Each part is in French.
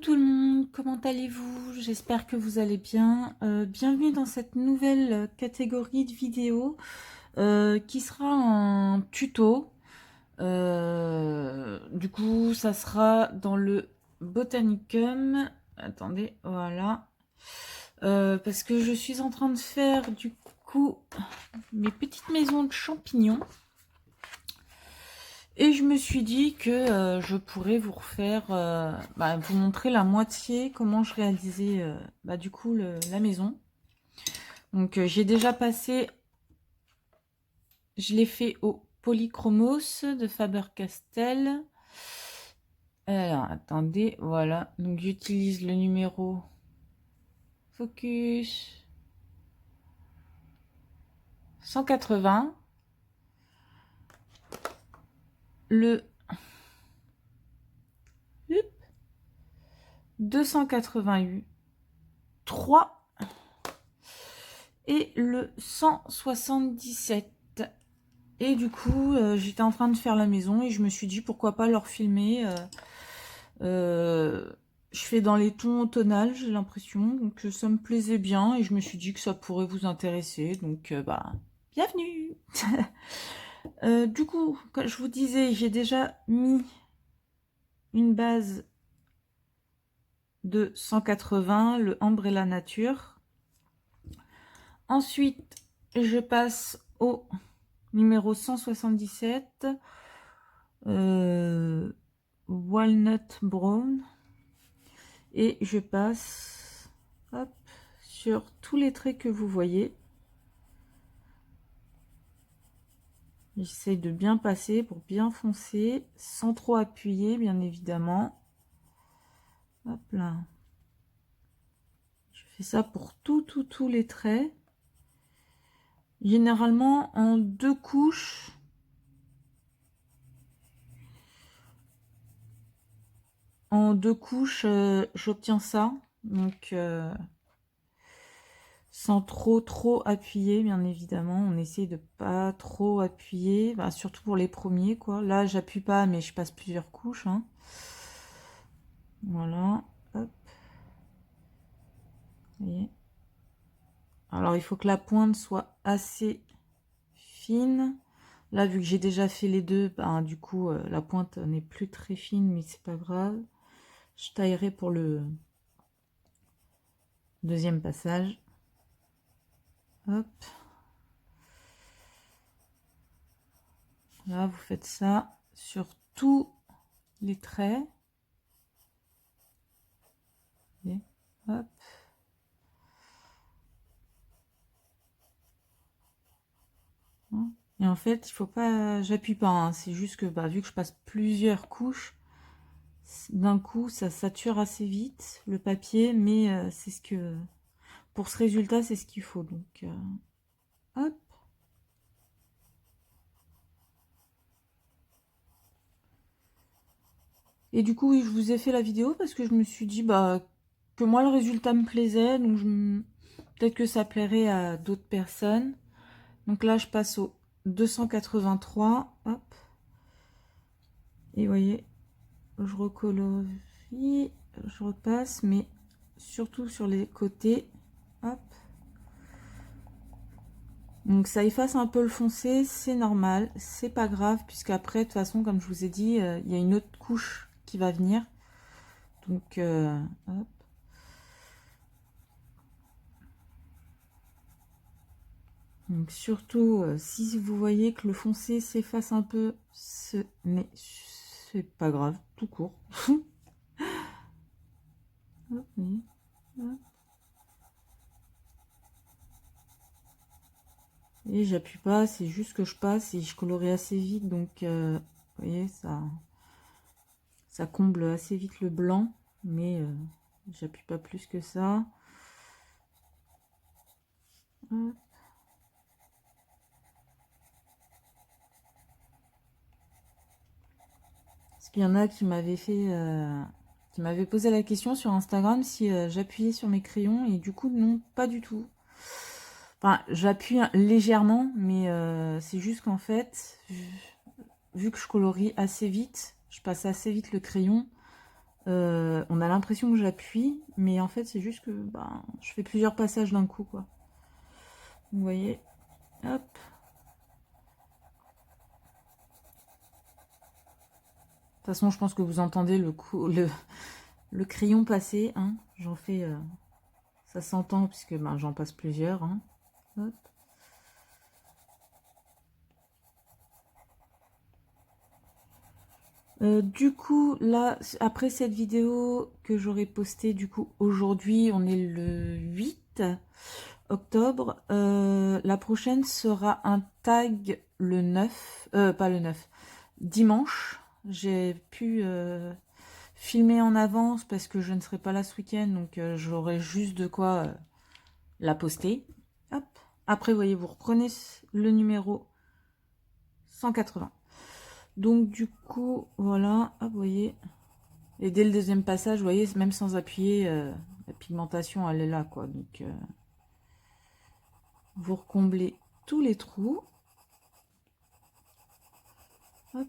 tout le monde, comment allez-vous? J'espère que vous allez bien. Bienvenue dans cette nouvelle catégorie de vidéos qui sera un tuto. Du coup, ça sera dans le Botanicum. Attendez, voilà. Parce que je suis en train de faire du coup mes petites maisons de champignons. Et je me suis dit que je pourrais vous refaire, vous montrer la moitié comment je réalisais du coup la maison. Donc j'ai déjà passé, je l'ai fait au Polychromos de Faber-Castell. Alors attendez, voilà, donc j'utilise le numéro Focus 180, le 283 et le 177. Et du coup, j'étais en train de faire la maison et je me suis dit pourquoi pas leur filmer. Je fais dans les tons automnales, j'ai l'impression, donc ça me plaisait bien et je me suis dit que ça pourrait vous intéresser. Donc, bienvenue. Du coup, comme je vous disais, j'ai déjà mis une base de 180, le Umbrella Nature. Ensuite, je passe au numéro 177, Walnut Brown, et je passe sur tous les traits que vous voyez. J'essaye de bien passer pour bien foncer, sans trop appuyer, bien évidemment. Hop là. Je fais ça pour tous les traits. Généralement en 2 couches. En 2 couches, j'obtiens ça. Donc, sans trop appuyer, bien évidemment. On essaye de pas trop appuyer. Surtout pour les premiers, quoi. Là, j'appuie pas, mais je passe plusieurs couches. Hein. Voilà. Hop. Vous voyez. Alors, il faut que la pointe soit assez fine. Là, vu que j'ai déjà fait les deux, du coup, la pointe n'est plus très fine, mais c'est pas grave. Je taillerai pour le deuxième passage. Hop. Là, vous faites ça sur tous les traits. Et hop. Et en fait, il faut pas, j'appuie pas, hein. C'est juste que vu que je passe plusieurs couches, d'un coup, ça sature assez vite le papier, mais c'est ce que, pour ce résultat, c'est ce qu'il faut. Donc, hop. Et du coup, oui, je vous ai fait la vidéo parce que je me suis dit que moi, le résultat me plaisait, donc peut-être que ça plairait à d'autres personnes. Donc là, je passe au 283, hop. Et vous voyez, je recolorie, je repasse, mais surtout sur les côtés, hop. Donc ça efface un peu le foncé, c'est normal, c'est pas grave, puisqu'après, de toute façon, comme je vous ai dit, il y a une autre couche qui va venir. Donc, hop. Donc surtout, si vous voyez que le foncé s'efface un peu, mais c'est pas grave, tout court. Hop, hop. Et j'appuie pas, c'est juste que je passe et je colorie assez vite, donc vous voyez, ça comble assez vite le blanc, mais j'appuie pas plus que ça. Hop. Parce qu'il y en a qui m'avaient qui m'avaient posé la question sur Instagram si j'appuyais sur mes crayons, et du coup non, pas du tout. Enfin, j'appuie légèrement, mais c'est juste qu'en fait, vu que je colorie assez vite, je passe assez vite le crayon, On a l'impression que j'appuie, mais en fait c'est juste que je fais plusieurs passages d'un coup, quoi. Vous voyez, hop. De toute façon, je pense que vous entendez le crayon passer, hein. J'en fais, ça s'entend puisque j'en passe plusieurs, hein. Hop. Du coup, là, après cette vidéo que j'aurai postée, du coup, aujourd'hui, on est le 8 octobre. La prochaine sera un tag le 9, pas le 9, dimanche. J'ai pu filmer en avance parce que je ne serai pas là ce week-end, donc j'aurai juste de quoi la poster. Hop. Après, vous voyez, vous reprenez le numéro 180. Donc du coup, voilà, hop, vous voyez. Et dès le deuxième passage, vous voyez, même sans appuyer, la pigmentation, elle est là, quoi. Donc, vous recomblez tous les trous. Hop.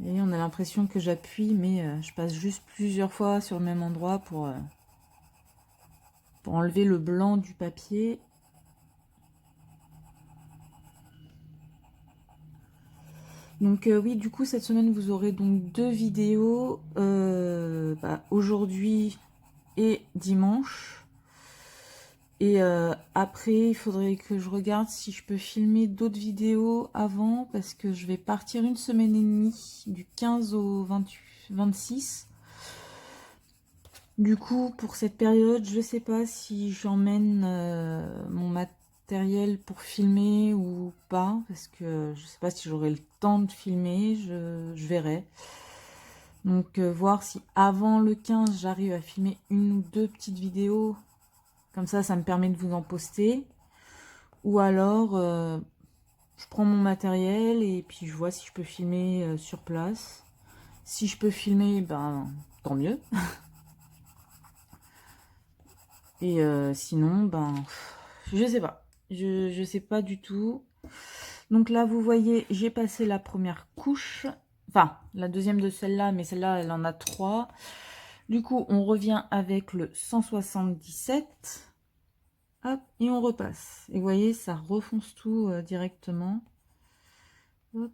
Et on a l'impression que j'appuie, mais je passe juste plusieurs fois sur le même endroit pour enlever le blanc du papier. Donc oui, du coup, cette semaine, vous aurez donc 2 vidéos, aujourd'hui et dimanche. Et après, il faudrait que je regarde si je peux filmer d'autres vidéos avant, parce que je vais partir une semaine et demie, du 15 au 26. Du coup, pour cette période, je sais pas si j'emmène mon matériel pour filmer ou pas, parce que je sais pas si j'aurai le temps de filmer, je verrai. Donc voir si avant le 15, j'arrive à filmer une ou deux petites vidéos. Comme ça me permet de vous en poster. Ou alors, je prends mon matériel et puis je vois si je peux filmer sur place. Si je peux filmer, tant mieux. Et sinon, je sais pas. Je sais pas du tout. Donc là, vous voyez, j'ai passé la première couche. Enfin, la deuxième de celle-là, mais celle-là, elle en a 3. Du coup, on revient avec le 177. Hop, et on repasse. Et vous voyez, ça refonce tout directement. Hop.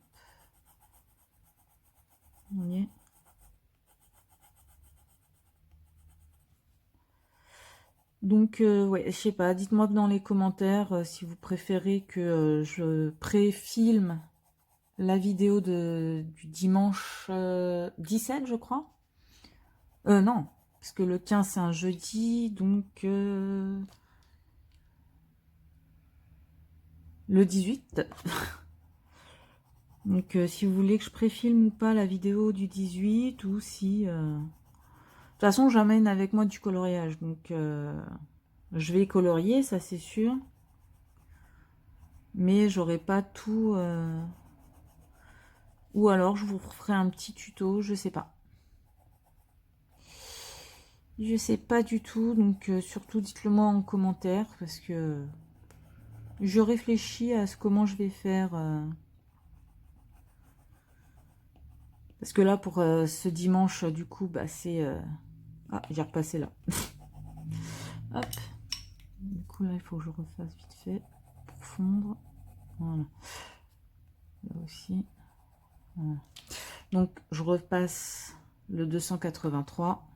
Vous voyez. Donc, ouais, je sais pas, dites-moi dans les commentaires si vous préférez que je pré-filme la vidéo du dimanche 17, je crois. Non, parce que le 15, c'est un jeudi, donc le 18. Donc, si vous voulez que je pré-filme ou pas la vidéo du 18, ou si... De toute façon, j'amène avec moi du coloriage, donc je vais colorier, ça c'est sûr. Mais j'aurai pas tout... Ou alors, je vous ferai un petit tuto, je sais pas. Je sais pas du tout, donc surtout dites-le moi en commentaire, parce que je réfléchis à comment je vais faire. Parce que là, pour ce dimanche, du coup, c'est... Ah, j'ai repassé là. Hop. Du coup, là, il faut que je refasse vite fait pour fondre. Voilà. Là aussi. Voilà. Donc, je repasse le 283.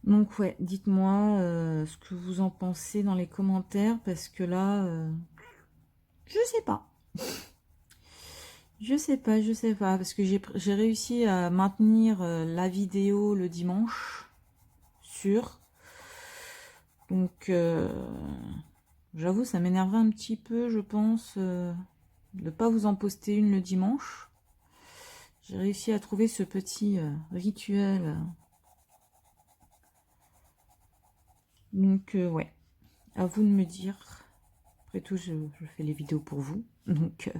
Donc, ouais, dites-moi ce que vous en pensez dans les commentaires, parce que là, je sais pas. Je sais pas, parce que j'ai réussi à maintenir la vidéo le dimanche sur. Donc, j'avoue, ça m'énerverait un petit peu, je pense, de ne pas vous en poster une le dimanche. J'ai réussi à trouver ce petit rituel. Donc, ouais, à vous de me dire. Après tout, je fais les vidéos pour vous. Donc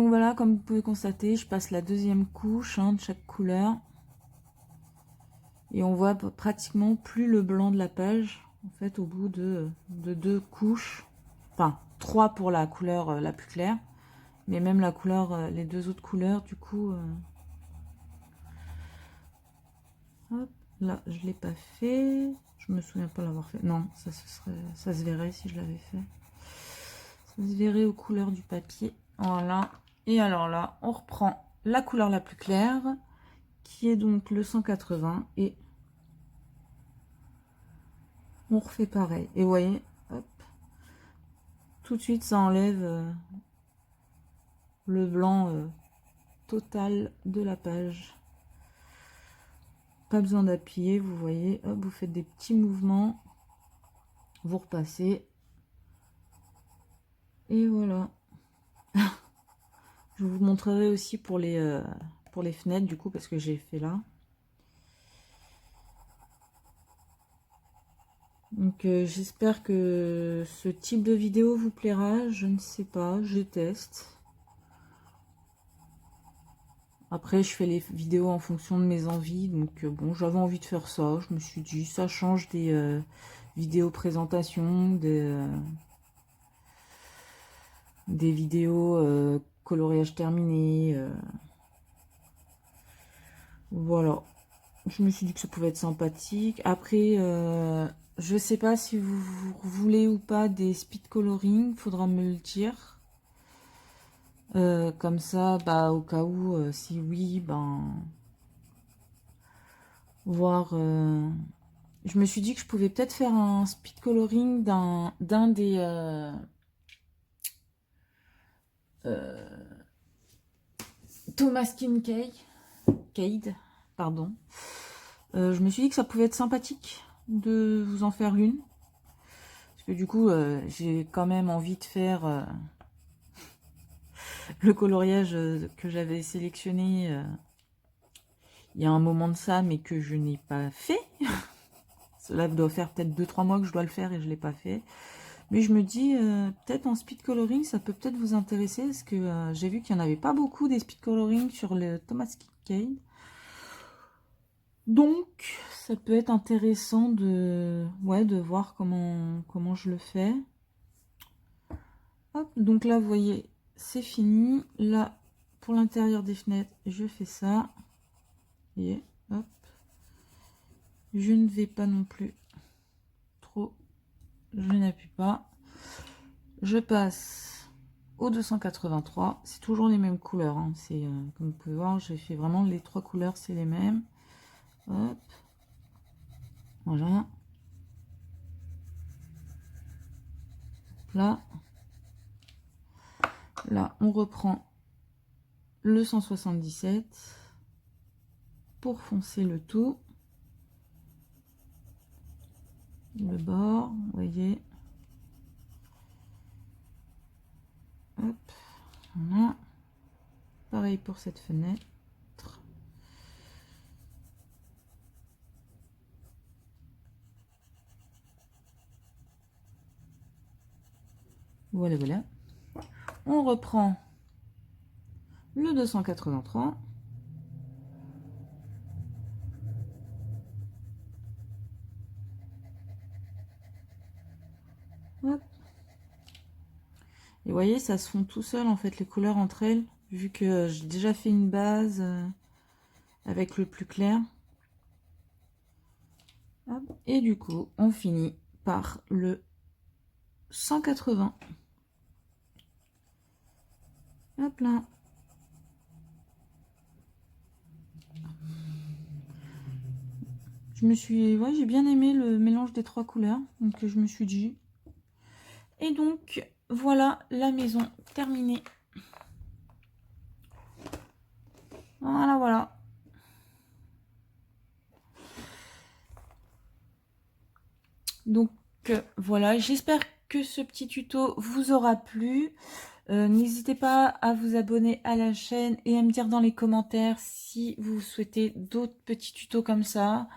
voilà, comme vous pouvez constater, je passe la deuxième couche de chaque couleur. Et on voit pratiquement plus le blanc de la page. En fait, au bout de 2 couches, enfin 3 pour la couleur la plus claire, mais même la couleur, les 2 autres couleurs, du coup, hop, là, je l'ai pas fait, je me souviens pas l'avoir fait, non, ça se verrait si je l'avais fait, ça se verrait aux couleurs du papier, voilà, et alors là, on reprend la couleur la plus claire, qui est donc le 180, et on refait pareil, et vous voyez, hop, tout de suite ça enlève le blanc total de la page. Pas besoin d'appuyer, vous voyez, hop, vous faites des petits mouvements, vous repassez, et voilà. Je vous montrerai aussi pour les fenêtres, du coup, parce que j'ai fait là. Donc j'espère que ce type de vidéo vous plaira, je ne sais pas, je teste. Après je fais les vidéos en fonction de mes envies, donc bon, j'avais envie de faire ça, je me suis dit ça change des vidéos présentation, des vidéos coloriage terminé, voilà. Je me suis dit que ça pouvait être sympathique. Après, je sais pas si vous voulez ou pas des speed coloring, faudra me le dire. Comme ça, bah, au cas où, si oui, ben, voir. Je me suis dit que je pouvais peut-être faire un speed coloring d'un des Thomas Kincaid, pardon. Je me suis dit que ça pouvait être sympathique de vous en faire une. Parce que du coup, j'ai quand même envie de faire le coloriage que j'avais sélectionné il y a un moment de ça, mais que je n'ai pas fait. Cela doit faire peut-être 2-3 mois que je dois le faire et je ne l'ai pas fait. Mais je me dis, peut-être en speed coloring, ça peut peut-être vous intéresser, parce que j'ai vu qu'il n'y en avait pas beaucoup des speed coloring sur le Thomas Kincaid. Donc, ça peut être intéressant de voir comment je le fais. Hop, donc là, vous voyez, c'est fini. Là, pour l'intérieur des fenêtres, je fais ça. Vous voyez, hop. Je ne vais pas non plus trop. Je n'appuie pas. Je passe au 283. C'est toujours les mêmes couleurs. Hein. C'est comme vous pouvez voir, j'ai fait vraiment les 3 couleurs, c'est les mêmes. Hop. Voilà. Là. Là, on reprend le 177 pour foncer le tout. Le bord, vous voyez. Hop. Voilà. Pareil pour cette fenêtre. Voilà, voilà. On reprend le 283. Hop. Et vous voyez, ça se fond tout seul, en fait, les couleurs entre elles, vu que j'ai déjà fait une base avec le plus clair. Hop. Et du coup, on finit par le 180. Hop là. J'ai bien aimé le mélange des 3 couleurs, donc je me suis dit. Et donc, voilà la maison terminée. Voilà, voilà. Donc, voilà, j'espère que ce petit tuto vous aura plu. N'hésitez pas à vous abonner à la chaîne et à me dire dans les commentaires si vous souhaitez d'autres petits tutos comme ça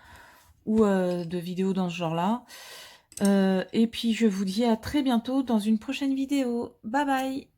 ou de vidéos dans ce genre-là. Et puis, je vous dis à très bientôt dans une prochaine vidéo. Bye bye!